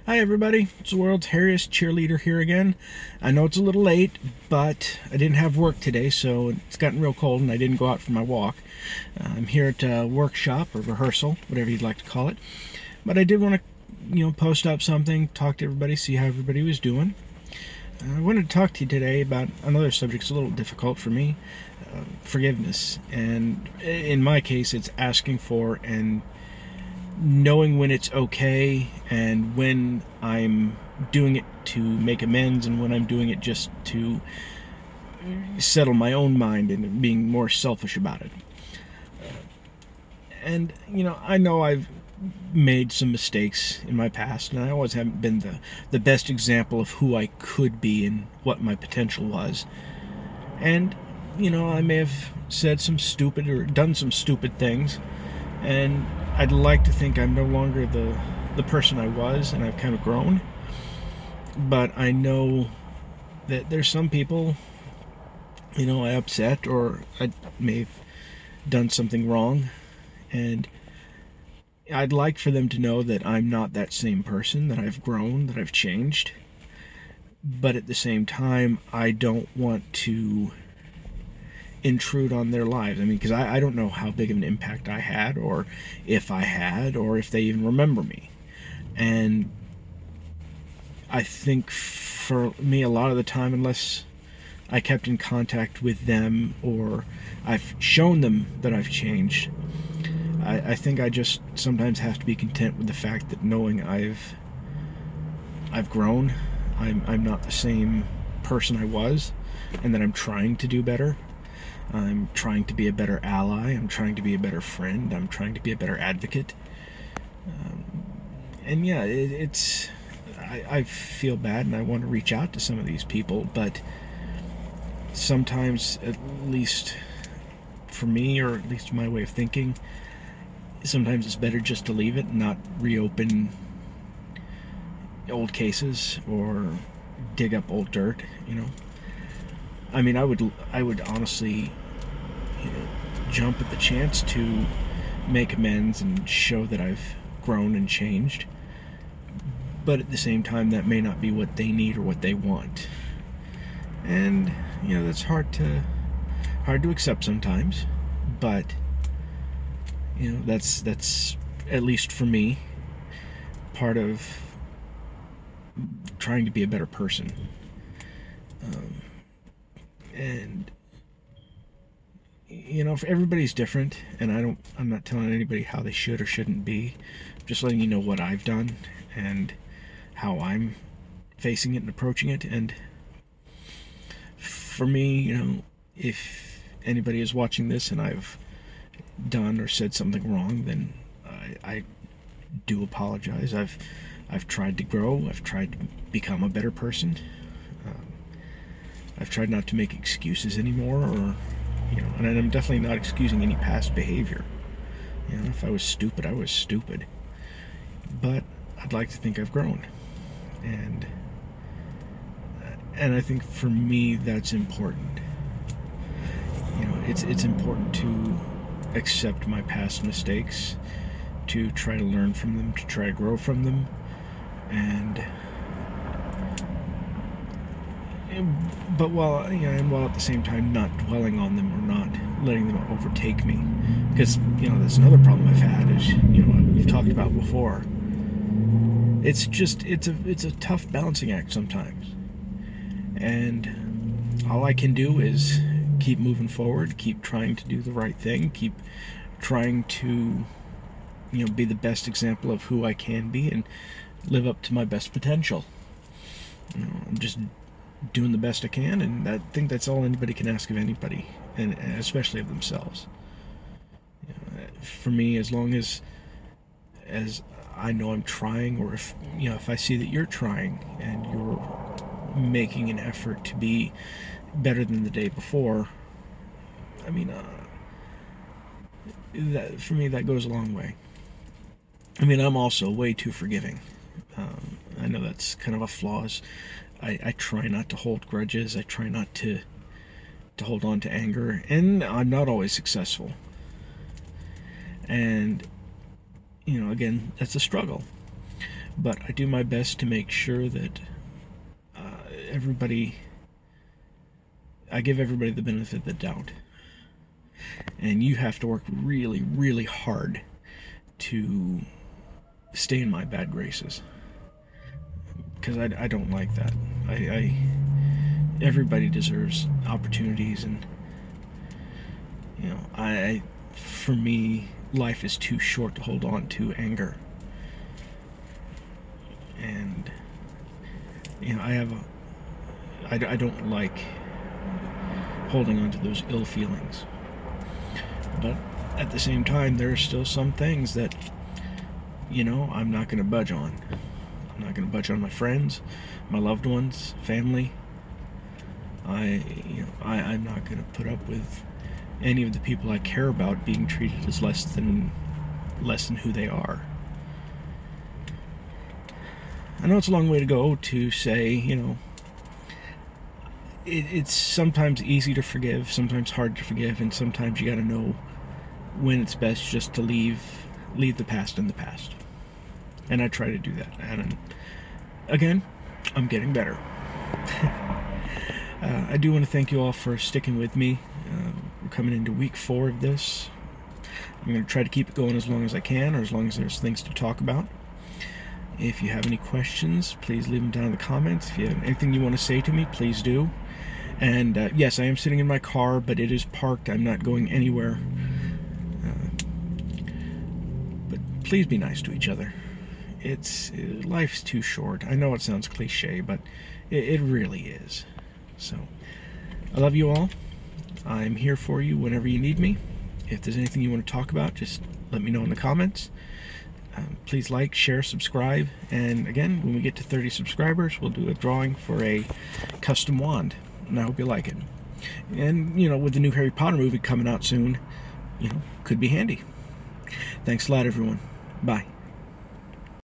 Hi everybody, it's the world's hairiest cheerleader here again. I know it's a little late, but I didn't have work today, so it's gotten real cold and I didn't go out for my walk. I'm here at a workshop or rehearsal, whatever you'd like to call it. But I did want to, post up something, talk to everybody, see how everybody was doing. I wanted to talk to you today about another subject that's a little difficult for me, forgiveness. And in my case, it's asking for and knowing when it's okay and when I'm doing it to make amends and when I'm doing it just to settle my own mind and being more selfish about it. And, I know I've made some mistakes in my past, and I always haven't been the best example of who I could be and what my potential was. And, I may have said some stupid or done some stupid things, and I'd like to think I'm no longer the person I was, and I've kind of grown. But I know that there's some people, I upset, or I may have done something wrong, and I'd like for them to know that I'm not that same person, that I've grown, that I've changed. But at the same time, I don't want to intrude on their lives. Because I don't know how big of an impact I had, or if I had, or if they even remember me. And I think for me, a lot of the time, unless I kept in contact with them or I've shown them that I've changed, I think I just sometimes have to be content with the fact that knowing I've grown, I'm not the same person I was, and that I'm trying to do better. I'm trying to be a better ally. I'm trying to be a better friend. I'm trying to be a better advocate. And yeah, I feel bad and I want to reach out to some of these people, but sometimes, at least for me, or at least my way of thinking, sometimes it's better just to leave it and not reopen old cases or dig up old dirt. I would honestly, jump at the chance to make amends and show that I've grown and changed. But at the same time, that may not be what they need or what they want. And, that's hard to accept sometimes. But, that's at least for me, part of trying to be a better person. And everybody's different, and I'm not telling anybody how they should or shouldn't be. I'm just letting you know what I've done and how I'm facing it and approaching it. And for me, if anybody is watching this and I've done or said something wrong, then I do apologize. I've tried to grow. I've tried to become a better person. I've tried not to make excuses anymore, or and I'm definitely not excusing any past behavior. If I was stupid, I was stupid. But I'd like to think I've grown, and I think for me that's important. It's important to accept my past mistakes, to try to learn from them, to try to grow from them, but while at the same time not dwelling on them or not letting them overtake me, because that's another problem I've had is we've talked about before. It's a tough balancing act sometimes, and all I can do is keep moving forward, keep trying to do the right thing, keep trying to be the best example of who I can be and live up to my best potential. I'm just doing the best I can, and I think that's all anybody can ask of anybody, and especially of themselves. For me, as long as I know I'm trying, or if I see that you're trying and you're making an effort to be better than the day before, that for me, that goes a long way. I'm also way too forgiving. I know that's kind of a flaw. I try not to hold grudges. I try not to hold on to anger, and I'm not always successful. And again, that's a struggle. but I do my best to make sure that I give everybody the benefit of the doubt. And you have to work really, really hard to stay in my bad graces, because I don't like that. Everybody deserves opportunities, and for me, life is too short to hold on to anger. And I don't like holding on to those ill feelings. But at the same time, there are still some things that, I'm not going to budge on. I'm not going to budge on my friends, my loved ones, family. I'm not going to put up with any of the people I care about being treated as less than who they are. I know it's a long way to go to say, it's sometimes easy to forgive, sometimes hard to forgive, and sometimes you got to know when it's best just to leave the past in the past. And I try to do that. And again, I'm getting better. I do want to thank you all for sticking with me. We're coming into week 4 of this. I'm going to try to keep it going as long as I can, or as long as there's things to talk about. If you have any questions, please leave them down in the comments. If you have anything you want to say to me, please do. And yes, I am sitting in my car, but it is parked. I'm not going anywhere. But please be nice to each other. Life's too short. I know it sounds cliche, but it really is. So, I love you all. I'm here for you whenever you need me. If there's anything you want to talk about, just let me know in the comments. Please like, share, subscribe, and again, when we get to 30 subscribers, we'll do a drawing for a custom wand, and I hope you like it. And, with the new Harry Potter movie coming out soon, could be handy. Thanks a lot, everyone. Bye.